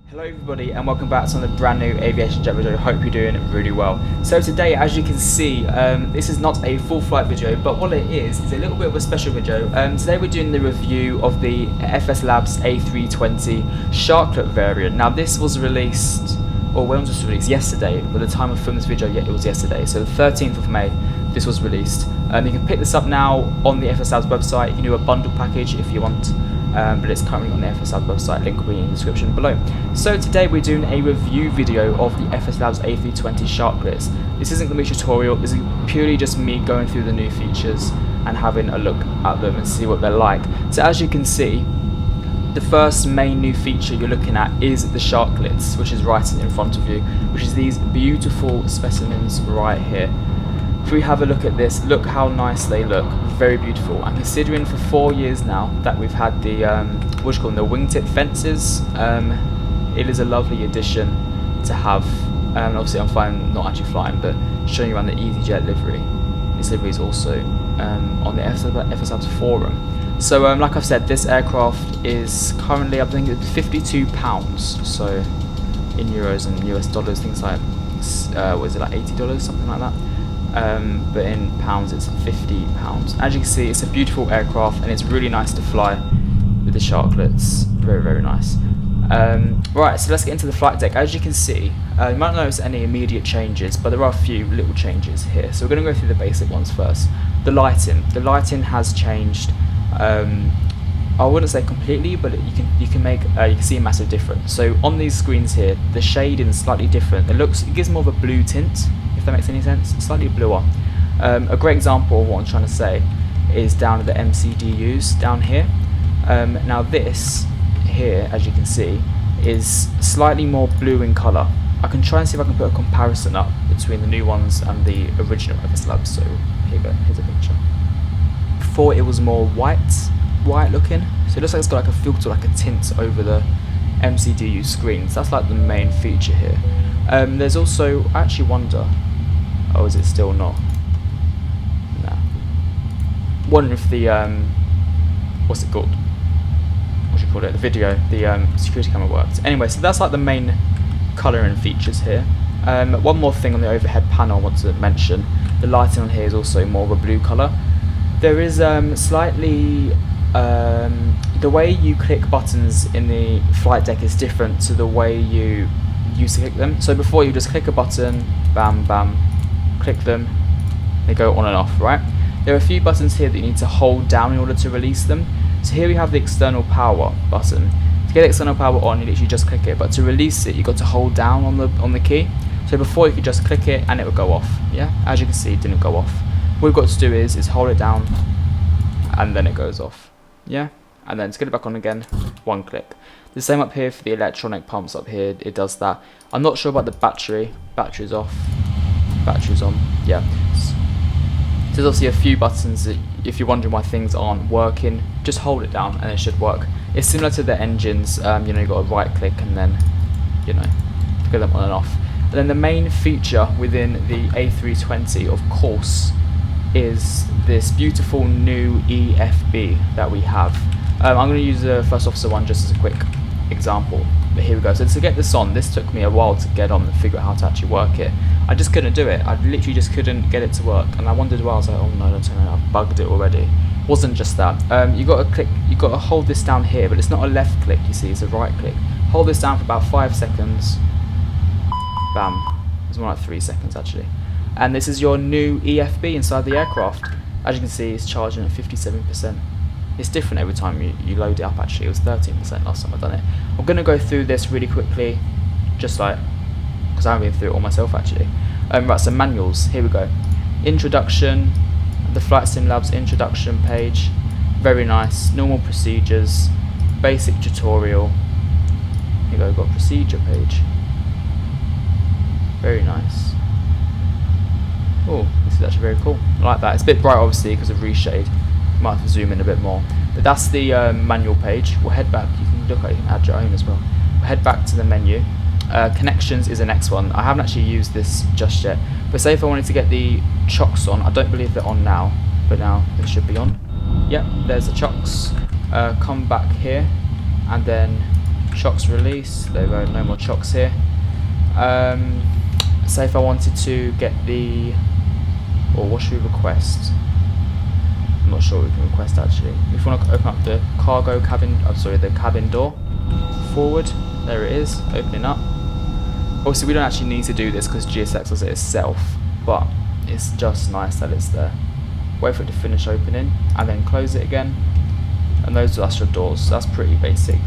Hello everybody and welcome back to another brand new AviationJack video. Hope you're doing really well. So today, as you can see, this is not a full flight video, but what it is a little bit of a special video. Today we're doing the review of the FSlabs A320 Sharklet variant. Now this was released, or when was this released? Yesterday. By the time I filmed this video, yeah, it was yesterday. So the 13th of May, this was released. You can pick this up now on the FSlabs website. You can do a bundle package if you want. But it's currently on the FSlabs website, link will be in the description below. So today we're doing a review video of the FSlabs A320 Sharklets. This isn't going to be a tutorial, this is purely just me going through the new features and having a look at them and see what they're like. So as you can see, the first main new feature you're looking at is the Sharklets, which is right in front of you, which is these beautiful specimens right here. If we have a look at this, look how nice they look, very beautiful. And considering for 4 years now that we've had the what you call them, the wingtip fences, it is a lovely addition to have. Obviously I'm fine not actually flying, but showing you around the EasyJet livery. This livery is also on the FSlabs forum. So like I've said, this aircraft is currently, I think it's £52, so in euros and US dollars, things like what is it, like $80, something like that. But in pounds it's £50. As you can see, it's a beautiful aircraft and it's really nice to fly with the Sharklets. Very, very nice. Right, so let's get into the flight deck. As you can see, you might not notice any immediate changes, but there are a few little changes here. So we're going to go through the basic ones first. The lighting has changed. I wouldn't say completely, but you can see a massive difference. So on these screens here, the shading is slightly different. It gives more of a blue tint, if that makes any sense. It's slightly bluer. A great example of what I'm trying to say is down at the MCDUs down here. Now this here, as you can see, is slightly more blue in colour. I can try and see if I can put a comparison up between the new ones and the original FSlabs. So here you go, here's a picture. Before it was more white looking, so it looks like it's got like a filter, like a tint over the MCDU screens. That's like the main feature here. There's also, I actually wonder, oh, is it still not? Nah. Wonder if the what's it called? What do you call it? The video, the security camera worked. Anyway, so that's like the main colouring features here. One more thing on the overhead panel I want to mention. The lighting on here is also more of a blue colour. There is slightly the way you click buttons in the flight deck is different to the way you used to click them. So before, you just click a button, bam bam, click them, they go on and off, right? There are a few buttons here that you need to hold down in order to release them. So here we have the external power button. To get external power on, you literally just click it, but to release it, you got to hold down on the key. So before, you could just click it and it would go off. Yeah, as you can see, it didn't go off. What we've got to do is hold it down and then it goes off. Yeah, and then to get it back on again, one click. The same up here for the electronic pumps up here, it does that. I'm not sure about the battery. Battery's off, battery's on, yeah. So there's obviously a few buttons that, if you're wondering why things aren't working, just hold it down and it should work. It's similar to the engines, you know, you've got a right click and then, you know, to get them on and off. And then the main feature within the A320, of course, is this beautiful new EFB that we have. I'm going to use the first officer one just as a quick example, but here we go. So to get this on, this took me a while to get on and figure out how to actually work it. I just couldn't do it. I literally just couldn't get it to work, and I wondered why. I was like, oh no, I've bugged it already. Wasn't just that. You got to click. You got to hold this down here, but it's not a left click. You see, it's a right click. Hold this down for about 5 seconds. Bam. It's more like 3 seconds actually. And this is your new EFB inside the aircraft. As you can see, it's charging at 57%. It's different every time you load it up actually. It was 13% last time I've done it. I'm going to go through this really quickly, just like, because I haven't been through it all myself actually. Right, so manuals, here we go. Introduction, the Flight Sim Labs introduction page. Very nice. Normal procedures, basic tutorial. Here we go, got a procedure page. Very nice. Oh, this is actually very cool. I like that. It's a bit bright obviously because of reshade. Might have to zoom in a bit more. But that's the manual page. We'll head back. You can look at it, you can add your own as well. We'll head back to the menu. Connections is the next one. I haven't actually used this just yet. But say if I wanted to get the chocks on, I don't believe they're on now, but now they should be on. Yep, there's the chocks. Come back here and then Chocks released. There we go, no more chocks here. Say if I wanted to get the, or what should we request? I'm not sure what we can request actually. If you want to open up the cargo cabin, the cabin door forward, there it is, opening up. Obviously we don't actually need to do this because GSX does it itself, but it's just nice that it's there. Wait for it to finish opening and then close it again, and that's your doors. So that's pretty basic,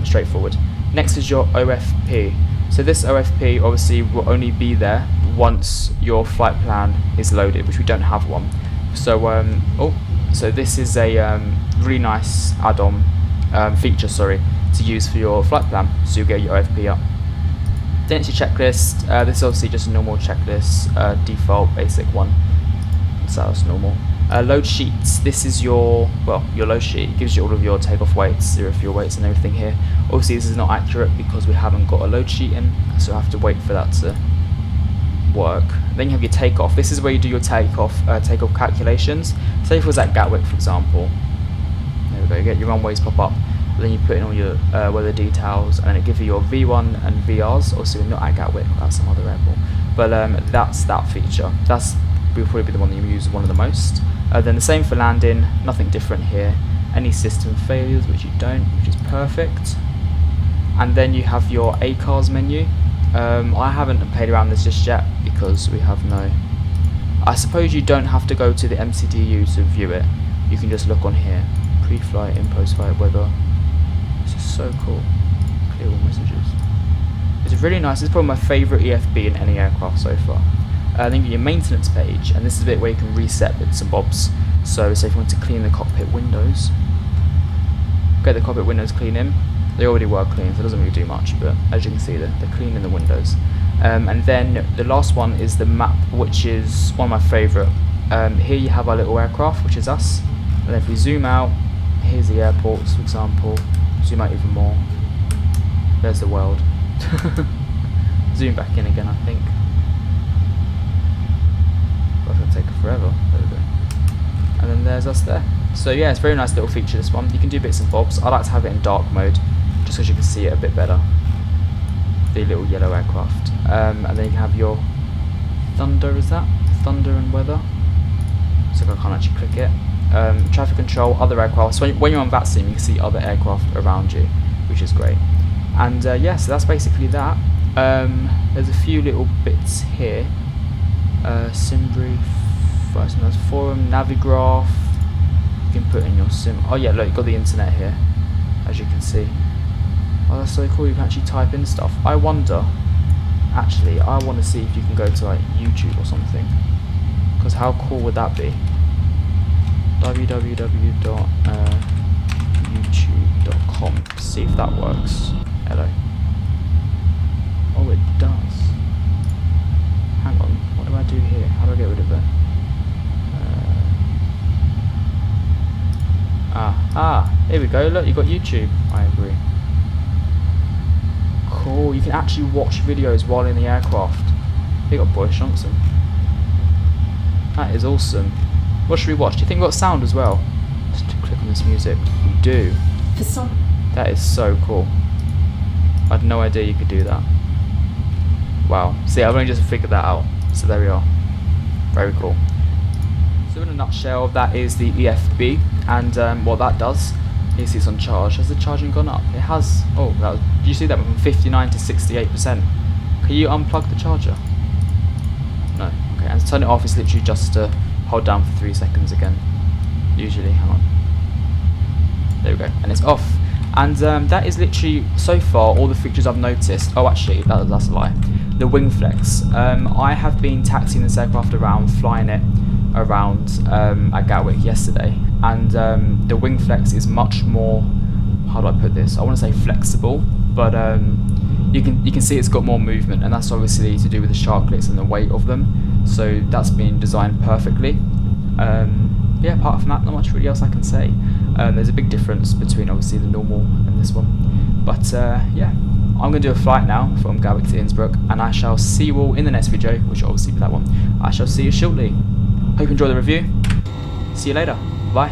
straightforward. Next is your OFP. So this OFP obviously will only be there once your flight plan is loaded, which we don't have one. So so this is a really nice add-on feature, to use for your flight plan. So you get your OFP up. Then it's your checklist. This is obviously just a normal checklist, default basic one. So that's normal. Load sheets. This is your load sheet. It gives you all of your takeoff weights, zero fuel weights, and everything here. Obviously, this is not accurate because we haven't got a load sheet in, so I have to wait for that to work. Then you have your takeoff. This is where you do your takeoff calculations. Say if it was at Gatwick, for example. There we go. You get your runways pop up. Then you put in all your weather details, and then it gives you your V1 and VRs. Also, we're not at Gatwick, that's some other airport. But that's that feature. Will probably be the one that you use one of the most. Then the same for landing, nothing different here. Any system failures, which you don't, which is perfect. And then you have your ACARS menu. I haven't played around this just yet because we have no. I suppose you don't have to go to the MCDU to view it. You can just look on here. Pre-flight, in post-flight weather. This is so cool. Clear all messages. It's really nice. It's probably my favourite EFB in any aircraft so far. Then you get your maintenance page, and this is a bit where you can reset bits and bobs. So say if you want to clean the cockpit windows, get the cockpit windows clean in. They already were clean, so it doesn't really do much, but as you can see, they're cleaning the windows. And then the last one is the map, which is one of my favourite. Here you have our little aircraft, which is us. And then if we zoom out, here's the airports, for example. Zoom out even more. There's the world. Zoom back in again, I think. That's gonna take forever. There we go. And then there's us there. So yeah, it's a very nice little feature, this one. You can do bits and bobs. I like to have it in dark mode, just because you can see it a bit better. The little yellow aircraft. And then you can have your thunder, is that? Thunder and weather. So I can't actually click it. Traffic control, other aircraft. So when you're on VATSIM, you can see other aircraft around you, which is great. And yeah, so that's basically that. There's a few little bits here. Simbrief, forum, Navigraph. You can put in your sim. Oh yeah, look, you've got the internet here, as you can see. Oh, that's so cool. You can actually type in stuff. I wonder, actually, I want to see if you can go to like YouTube or something. Because how cool would that be? www.youtube.com. See if that works. Hello. Oh, it does. Hang on. What do I do here? How do I get rid of it? Here we go. Look, you've got YouTube. I agree. Cool. You can actually watch videos while in the aircraft. You got Boris Johnson. That is awesome. What should we watch? Do you think we've got sound as well? Just click on this music. We do. That is so cool. I had no idea you could do that. Wow. See, I've only just figured that out. So there we are. Very cool. So in a nutshell, that is the EFB, and what that does, you see it's on charge. Has the charging gone up? It has. Oh, did you see that from 59 to 68%? Can you unplug the charger? No. Okay, and to turn it off is literally just to hold down for 3 seconds again. Usually, hang on. There we go, and it's off. And that is literally, so far, all the features I've noticed. Oh, actually, that's a lie. The wing flex. I have been taxiing this aircraft around, flying it around at Gatwick yesterday, and the wing flex is much more, how do I put this? I want to say flexible, but you can see it's got more movement, and that's obviously to do with the Sharklets and the weight of them. So that's been designed perfectly. Yeah, apart from that, not much really else I can say. There's a big difference between obviously the normal and this one, but yeah, I'm going to do a flight now from Gatwick to Innsbruck, and I shall see you all in the next video, which will obviously be that one. I shall see you shortly. Hope you enjoy the review. See you later. Bye.